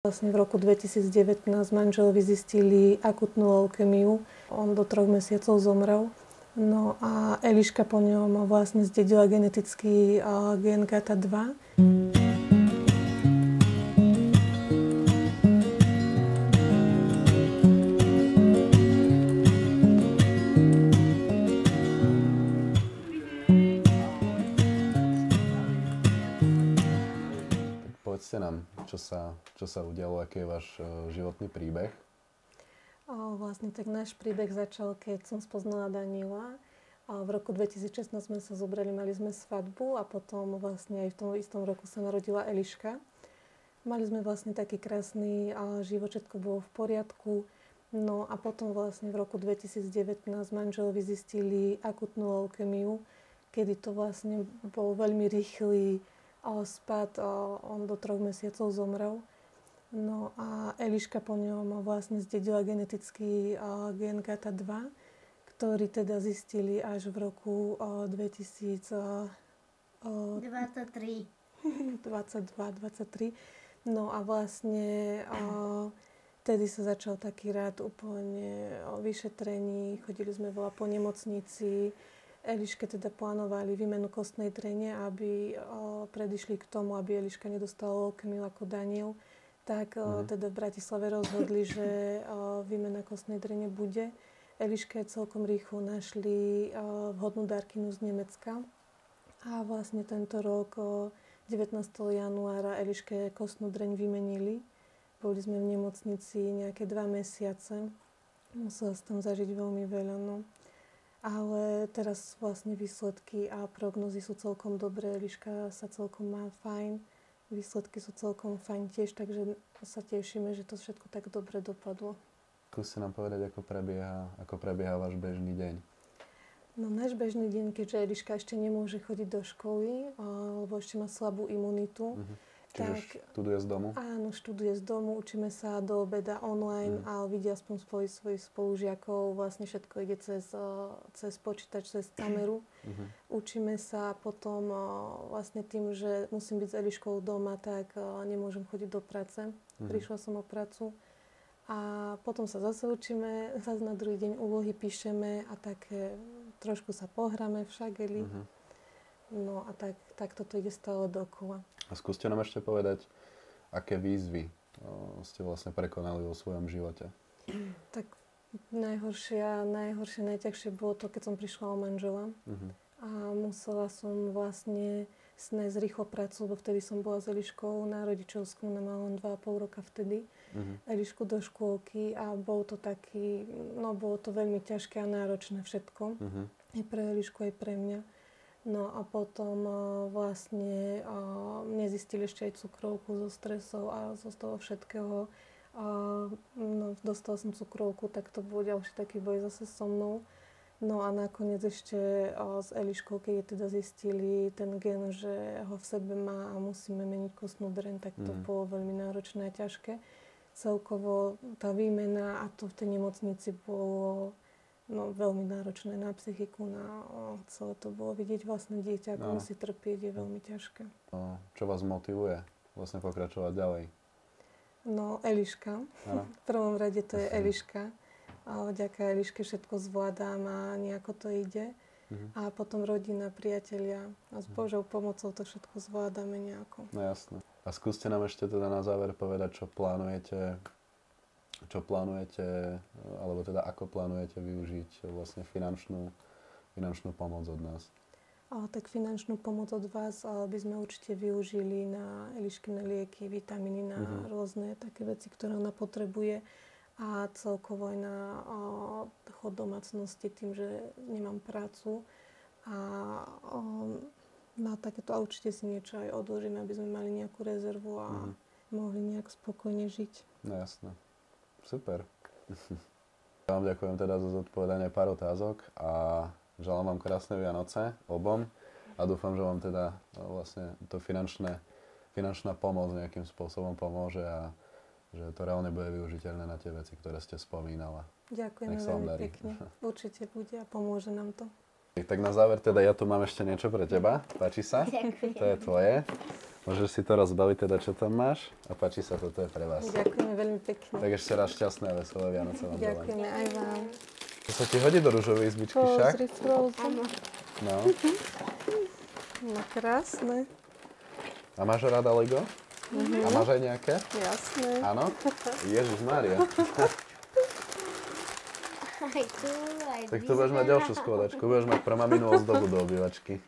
Vlastne v roku 2019 manželovi zistili akutnú leukemiu. On do 3 mesiacov zomrel. No a Eliška po ňom vlastne zdedila genetický gen GATA2. Povedzte nám, čo sa udialo, aký je váš životný príbeh? Vlastne tak náš príbeh začal, keď som spoznala Daniela. V roku 2016 sme sa zobrali, mali sme svadbu a potom vlastne aj v tom istom roku sa narodila Eliška. Mali sme vlastne taký krásny život, všetko bolo v poriadku. No a potom vlastne v roku 2019 manželovi zistili akutnú leukemiu, kedy to vlastne bol veľmi rýchly spad, on do 3 mesiacov zomrel. No a Eliška po ňom vlastne zdedila genetický gen GATA2, ktorý teda zistili až v roku 23. 23. No a vlastne vtedy sa začal taký rád úplne vyšetrení, chodili sme veľa po nemocnici. Eliške teda plánovali výmenu kostnej drene, aby predišli k tomu, aby Eliška nedostala leukemiu ako Daniel. Tak teda v Bratislave rozhodli, že výmena kostnej drene bude. Eliške celkom rýchlo našli vhodnú dárkyňu z Nemecka. A vlastne tento rok, 19. januára, Eliške kostnú dreň vymenili. Boli sme v nemocnici nejaké 2 mesiace. Musela sa tam zažiť veľmi veľa, no. Ale teraz vlastne výsledky a prognozy sú celkom dobré. Eliška sa celkom má fajn. Výsledky sú celkom fajn tiež, takže sa tešíme, že to všetko tak dobre dopadlo. Skúste nám povedať, ako prebieha váš bežný deň. No náš bežný deň, keďže Eliška ešte nemôže chodiť do školy, lebo ešte má slabú imunitu. Čiže študuje z domu? Áno, študuje z domu, učíme sa do obeda online, ale vidia aspoň svojich spolužiakov, vlastne všetko ide cez počítač, cez kameru. Učíme sa potom vlastne tým, že musím byť s Eliškou doma, tak nemôžem chodiť do práce. Prišla som o prácu. A potom sa zase učíme, zase na druhý deň úlohy píšeme a tak trošku sa pohráme v šageli. No a tak toto ide stále dokola. A skúste nám ešte povedať, aké výzvy ste vlastne prekonali vo svojom živote? Tak najhoršie, najťažšie bolo to, keď som prišla o manžela. A musela som vlastne nájsť rýchlo prácu, lebo vtedy som bola s Eliškou na rodičovsku, ona mala len 2,5 roka vtedy. Elišku do škôlky a bolo to veľmi ťažké a náročné všetko. Aj pre Elišku, aj pre mňa. No a potom vlastne mne zistili ešte aj cukrovku zo stresov a zo toho všetkého. Dostala som cukrovku, tak to bol ďalší taký boj zase so mnou. No a nakoniec ešte s Eliškou, keď teda zistili ten gen, že ho v sebe má a musíme meniť kostnú dreň, tak to bolo veľmi náročné a ťažké. Celkovo tá výmena a to v tej nemocnici bolo veľmi náročné na psychiku, celé to bolo vidieť vlastne dieťa, ako musí trpieť, je veľmi ťažké. Čo vás motivuje vlastne pokračovať ďalej? No, Eliška. V prvom rade to je Eliška. A vďaka Eliške všetko zvládam a nejako to ide. A potom rodina, priatelia. A s Božou pomocou to všetko zvládame nejako. No jasné. A skúste nám ešte teda na záver povedať, čo plánujete, alebo teda ako plánujete využiť vlastne finančnú pomoc od nás? Tak finančnú pomoc od vás by sme určite využili na Eliškine lieky, vitamíny, na rôzne také veci, ktoré ona potrebuje. A celkovo aj na chod domácnosti tým, že nemám prácu. A na takéto a určite si niečo aj odložíme, aby sme mali nejakú rezervu a mohli nejak spokojne žiť. No jasné. Super. Ja vám ďakujem teda za zodpovedanie pár otázok a želám vám krásne Vianoce obom a dúfam, že vám teda vlastne to finančná pomoc nejakým spôsobom pomôže a že to reálne bude využiteľné na tie veci, ktoré ste spomínala. Ďakujem veľmi pekne. Určite bude a pomôže nám to. Tak na záver teda ja tu mám ešte niečo pre teba. Páči sa? Ďakujem. To je tvoje. Môžeš si to rozbaviť, teda čo tam máš a páči sa, toto je pre vás. Ďakujeme veľmi pekne. Tak ešte raz šťastné a veselé Vianoce vám želám. Ďakujeme aj vám. To sa ti hodí do rúžovej izbičky však? Pozri, Frozen. No. No krásne. A máš rada Lego? A máš aj nejaké? Jasné. Áno? Ježišmária. Aj tu, aj Tak tu budeš mať ďalšiu skladačku, budeš mať pre maminu ozdobu do obývačky.